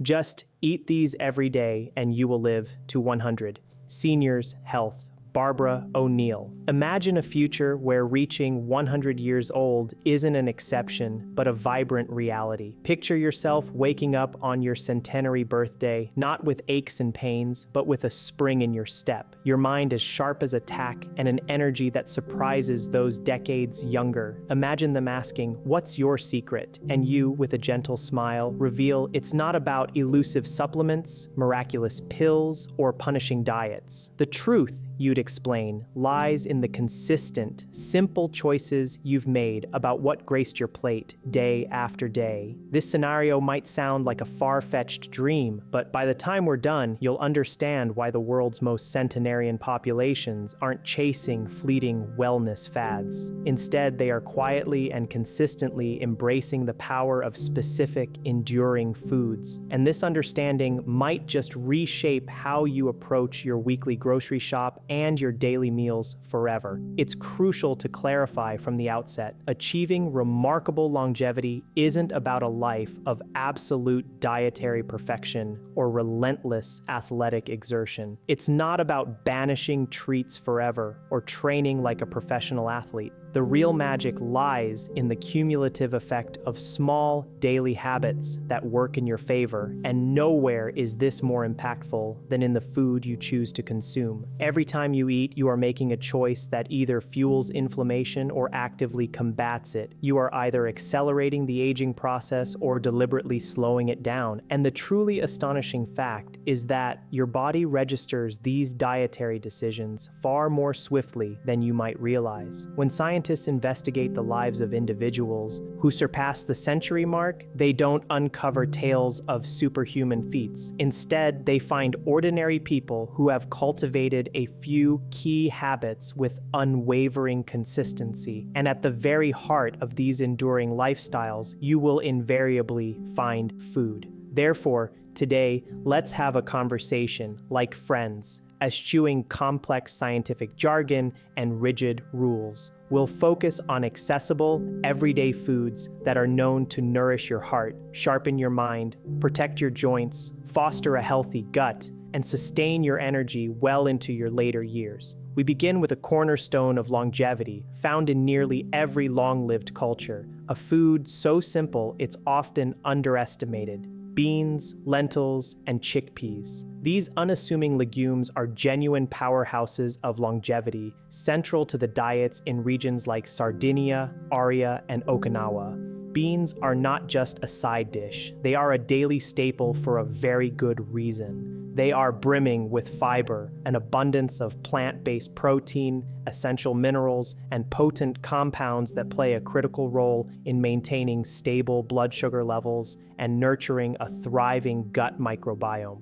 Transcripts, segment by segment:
Just eat these every day and you will live to 100. Seniors' health. Barbara O'Neill. Imagine a future where reaching 100 years old isn't an exception, but a vibrant reality. Picture yourself waking up on your centenary birthday, not with aches and pains, but with a spring in your step. Your mind as sharp as a tack and an energy that surprises those decades younger. Imagine them asking, "What's your secret?" And you, with a gentle smile, reveal it's not about elusive supplements, miraculous pills, or punishing diets. The truth, you'd explain, lies in the consistent, simple choices you've made about what graced your plate day after day. This scenario might sound like a far-fetched dream, but by the time we're done, you'll understand why the world's most centenarian populations aren't chasing fleeting wellness fads. Instead, they are quietly and consistently embracing the power of specific, enduring foods. And this understanding might just reshape how you approach your weekly grocery shop and your daily meals forever. It's crucial to clarify from the outset, achieving remarkable longevity isn't about a life of absolute dietary perfection or relentless athletic exertion. It's not about banishing treats forever or training like a professional athlete. The real magic lies in the cumulative effect of small daily habits that work in your favor, and nowhere is this more impactful than in the food you choose to consume. Every time you eat, you are making a choice that either fuels inflammation or actively combats it. You are either accelerating the aging process or deliberately slowing it down. And the truly astonishing fact is that your body registers these dietary decisions far more swiftly than you might realize. When scientists investigate the lives of individuals who surpass the century mark, they don't uncover tales of superhuman feats. Instead, they find ordinary people who have cultivated a few key habits with unwavering consistency. And at the very heart of these enduring lifestyles, you will invariably find food. Therefore, today, let's have a conversation like friends, eschewing complex scientific jargon and rigid rules. We'll focus on accessible, everyday foods that are known to nourish your heart, sharpen your mind, protect your joints, foster a healthy gut, and sustain your energy well into your later years. We begin with a cornerstone of longevity, found in nearly every long-lived culture, a food so simple it's often underestimated: beans, lentils, and chickpeas. These unassuming legumes are genuine powerhouses of longevity, central to the diets in regions like Sardinia, Aria, and Okinawa. Beans are not just a side dish, they are a daily staple for a very good reason. They are brimming with fiber, an abundance of plant-based protein, essential minerals, and potent compounds that play a critical role in maintaining stable blood sugar levels and nurturing a thriving gut microbiome.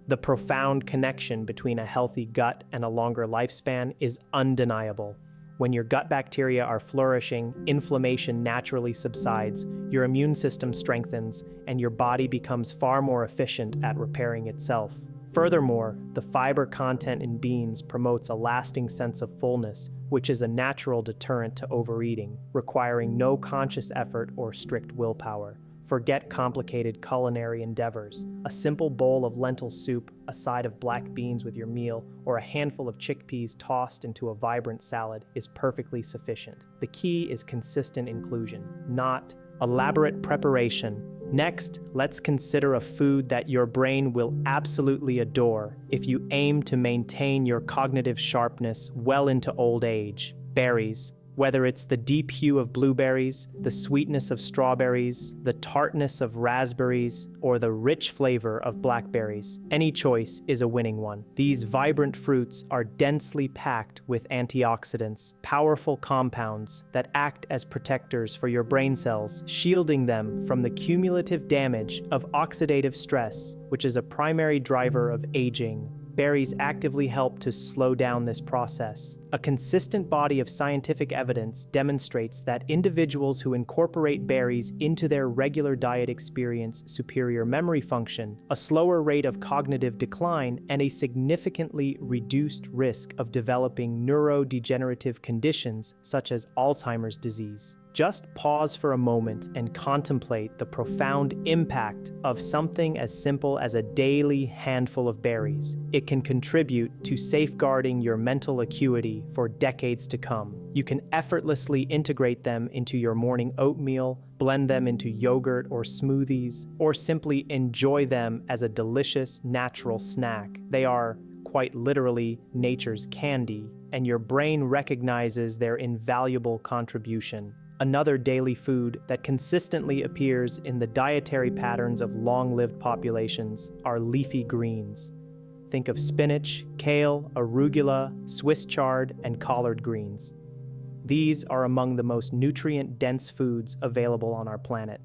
The profound connection between a healthy gut and a longer lifespan is undeniable. When your gut bacteria are flourishing, inflammation naturally subsides, your immune system strengthens, and your body becomes far more efficient at repairing itself. Furthermore, the fiber content in beans promotes a lasting sense of fullness, which is a natural deterrent to overeating, requiring no conscious effort or strict willpower. Forget complicated culinary endeavors. A simple bowl of lentil soup, a side of black beans with your meal, or a handful of chickpeas tossed into a vibrant salad is perfectly sufficient. The key is consistent inclusion, not elaborate preparation. Next, let's consider a food that your brain will absolutely adore if you aim to maintain your cognitive sharpness well into old age: berries. Whether it's the deep hue of blueberries, the sweetness of strawberries, the tartness of raspberries, or the rich flavor of blackberries, any choice is a winning one. These vibrant fruits are densely packed with antioxidants, powerful compounds that act as protectors for your brain cells, shielding them from the cumulative damage of oxidative stress, which is a primary driver of aging. Berries actively help to slow down this process. A consistent body of scientific evidence demonstrates that individuals who incorporate berries into their regular diet experience superior memory function, a slower rate of cognitive decline, and a significantly reduced risk of developing neurodegenerative conditions such as Alzheimer's disease. Just pause for a moment and contemplate the profound impact of something as simple as a daily handful of berries. It can contribute to safeguarding your mental acuity for decades to come. You can effortlessly integrate them into your morning oatmeal, blend them into yogurt or smoothies, or simply enjoy them as a delicious, natural snack. They are, quite literally, nature's candy, and your brain recognizes their invaluable contribution. Another daily food that consistently appears in the dietary patterns of long-lived populations are leafy greens. Think of spinach, kale, arugula, Swiss chard, and collard greens. These are among the most nutrient-dense foods available on our planet.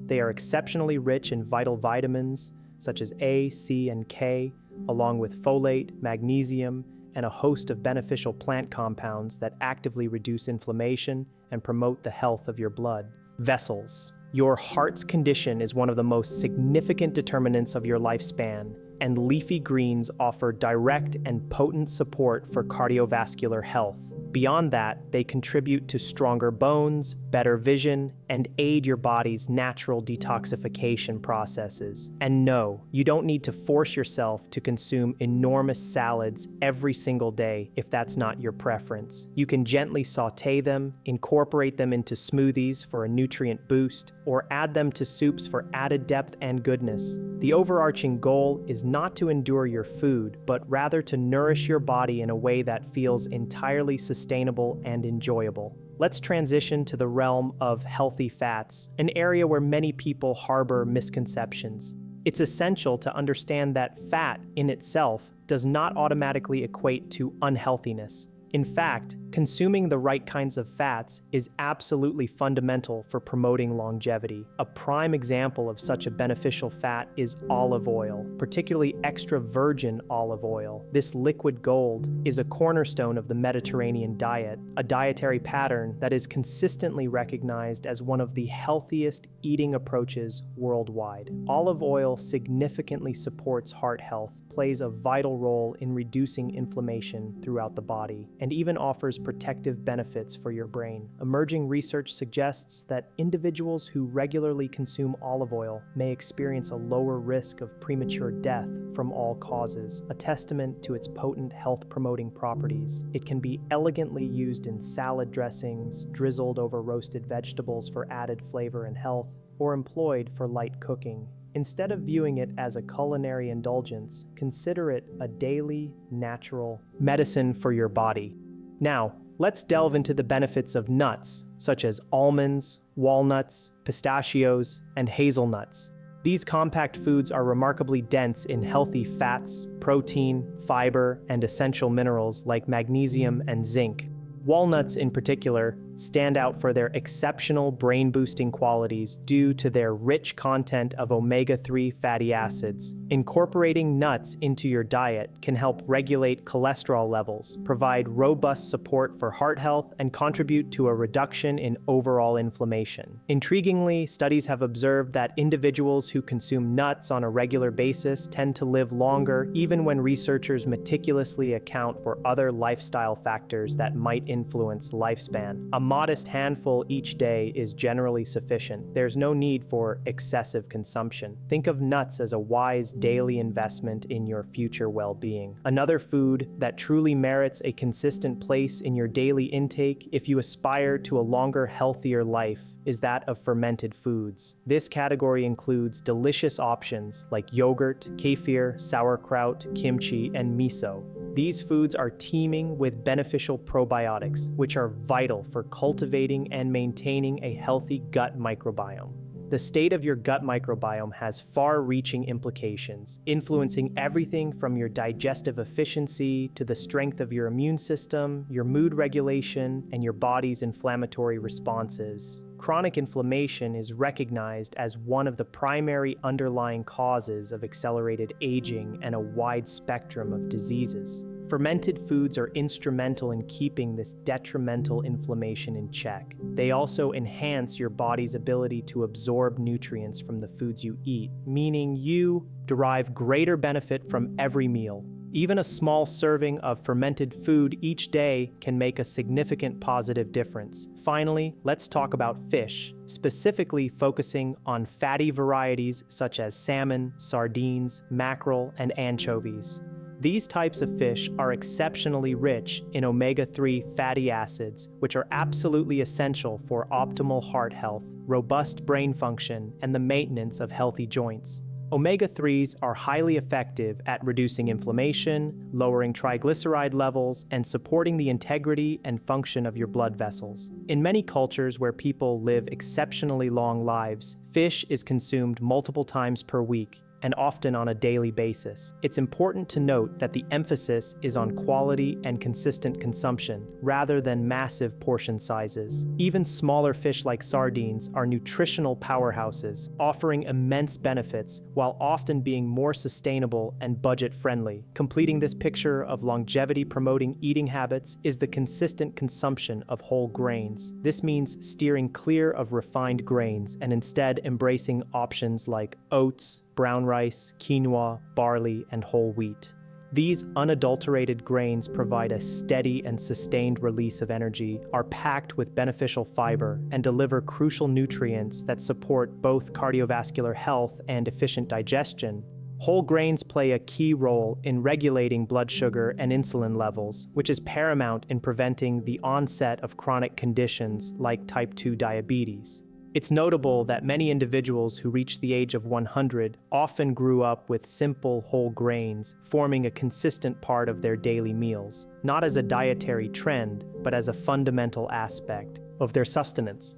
They are exceptionally rich in vital vitamins such as A, C, and K, along with folate, magnesium, and a host of beneficial plant compounds that actively reduce inflammation and promote the health of your blood vessels. Your heart's condition is one of the most significant determinants of your lifespan, and leafy greens offer direct and potent support for cardiovascular health. Beyond that, they contribute to stronger bones, better vision, and aid your body's natural detoxification processes. And no, you don't need to force yourself to consume enormous salads every single day if that's not your preference. You can gently sauté them, incorporate them into smoothies for a nutrient boost, or add them to soups for added depth and goodness. The overarching goal is not to endure your food, but rather to nourish your body in a way that feels entirely sustainable and enjoyable. Let's transition to the realm of healthy fats, an area where many people harbor misconceptions. It's essential to understand that fat in itself does not automatically equate to unhealthiness. In fact, consuming the right kinds of fats is absolutely fundamental for promoting longevity. A prime example of such a beneficial fat is olive oil, particularly extra virgin olive oil. This liquid gold is a cornerstone of the Mediterranean diet, a dietary pattern that is consistently recognized as one of the healthiest eating approaches worldwide. Olive oil significantly supports heart health, plays a vital role in reducing inflammation throughout the body, and even offers protective benefits for your brain. Emerging research suggests that individuals who regularly consume olive oil may experience a lower risk of premature death from all causes, a testament to its potent health-promoting properties. It can be elegantly used in salad dressings, drizzled over roasted vegetables for added flavor and health, or employed for light cooking. Instead of viewing it as a culinary indulgence, consider it a daily, natural medicine for your body. Now, let's delve into the benefits of nuts, such as almonds, walnuts, pistachios, and hazelnuts. These compact foods are remarkably dense in healthy fats, protein, fiber, and essential minerals like magnesium and zinc. Walnuts, in particular, stand out for their exceptional brain-boosting qualities due to their rich content of omega-3 fatty acids. Incorporating nuts into your diet can help regulate cholesterol levels, provide robust support for heart health, and contribute to a reduction in overall inflammation. Intriguingly, studies have observed that individuals who consume nuts on a regular basis tend to live longer, even when researchers meticulously account for other lifestyle factors that might influence lifespan. A modest handful each day is generally sufficient. There's no need for excessive consumption. Think of nuts as a wise daily investment in your future well-being. Another food that truly merits a consistent place in your daily intake if you aspire to a longer, healthier life is that of fermented foods. This category includes delicious options like yogurt, kefir, sauerkraut, kimchi, and miso. These foods are teeming with beneficial probiotics, which are vital for cultivating and maintaining a healthy gut microbiome. The state of your gut microbiome has far-reaching implications, influencing everything from your digestive efficiency to the strength of your immune system, your mood regulation, and your body's inflammatory responses. Chronic inflammation is recognized as one of the primary underlying causes of accelerated aging and a wide spectrum of diseases. Fermented foods are instrumental in keeping this detrimental inflammation in check. They also enhance your body's ability to absorb nutrients from the foods you eat, meaning you derive greater benefit from every meal. Even a small serving of fermented food each day can make a significant positive difference. Finally, let's talk about fish, specifically focusing on fatty varieties such as salmon, sardines, mackerel, and anchovies. These types of fish are exceptionally rich in omega-3 fatty acids, which are absolutely essential for optimal heart health, robust brain function, and the maintenance of healthy joints. Omega-3s are highly effective at reducing inflammation, lowering triglyceride levels, and supporting the integrity and function of your blood vessels. In many cultures where people live exceptionally long lives, fish is consumed multiple times per week, and often on a daily basis. It's important to note that the emphasis is on quality and consistent consumption, rather than massive portion sizes. Even smaller fish like sardines are nutritional powerhouses, offering immense benefits while often being more sustainable and budget-friendly. Completing this picture of longevity-promoting eating habits is the consistent consumption of whole grains. This means steering clear of refined grains and instead embracing options like oats, brown rice, quinoa, barley, and whole wheat. These unadulterated grains provide a steady and sustained release of energy, are packed with beneficial fiber, and deliver crucial nutrients that support both cardiovascular health and efficient digestion. Whole grains play a key role in regulating blood sugar and insulin levels, which is paramount in preventing the onset of chronic conditions like type 2 diabetes. It's notable that many individuals who reach the age of 100 often grew up with simple whole grains, forming a consistent part of their daily meals, not as a dietary trend, but as a fundamental aspect of their sustenance.